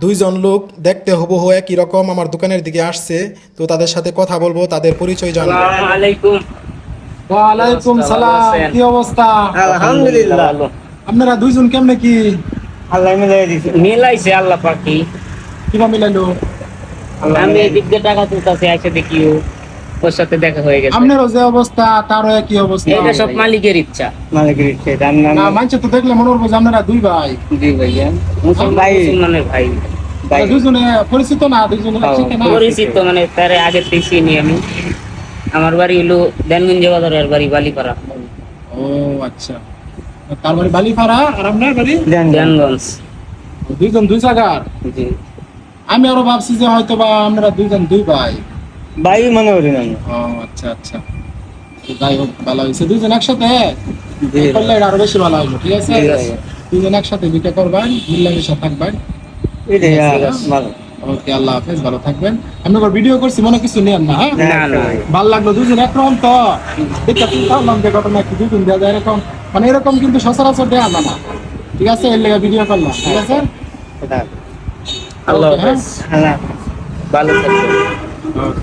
দুইজন লোক দেখতে হুবহু একই রকম আমার দোকানের দিকে আসছে, তো তাদের সাথে কথা বলবো, তাদের পরিচয় জানবো। আসসালামু আলাইকুম। ওয়ালাইকুম সালাম, কি অবস্থা? আলহামদুলিল্লাহ। আপনারা দুইজন কেমনে কি আল্লাহ মিলাই দিছে, মিলাইছে আল্লাহ পাকি। কিবা মিলাইলো? আমি এদিকে টাকা তুলতাছি, আইসা দেখি ওর সাথে দেখা হয়ে গেছে। আপনারও যে অবস্থা তারও একই অবস্থা। এটা সব মালিকের ইচ্ছা, মালিকের ইচ্ছা। না মানছে তো দেখলে মনে করবো যে আপনারা দুই ভাই। জি ভাইয়া, মুসলমানের ভাই। দুজনে পরিচিত না? দুজনে একসাথে না? পরিচিত মানে তার আগে থেকে চিনি আমি। আমার বাড়ি হলো দেনগঞ্জ বাজার, আর বাড়ি বালিপাড়া। ও আচ্ছা, তার বাড়ি বালিপাড়া আর আপনার বাড়ি দেনগঞ্জ। দুইজন দুই জায়গার। জি, আমি আরো ভাবছি যে হয়তো বা আমরা দুইজন দুই ভাই। ভাই মনে করি না। ও আচ্ছা আচ্ছা, তো যাই হোক, ভালো হয়েছে দুইজন একসাথে করলে এটা আরো বেশি ভালো হইলো। ঠিক আছে, দুইজন একসাথে দুইটা করবেন, মিলেমিশে থাকবেন। ওকে, আল্লাহ হাফেজ, ভালো থাকবেন। আমি আবার ভিডিও করছি, মনে কিছু নেন না। হ্যাঁ, ভালো লাগলো, দুজন একরকম তো এটা চিন্তাম যে ঘটনা কি দুজন দেওয়া যায় এরকম, মানে এরকম কিন্তু সচরাচর দেওয়া না। ঠিক আছে, এর লেগে ভিডিও করলাম। ঠিক আছে, আল্লাহ হাফেজ, ভালো থাকবেন। ওকে।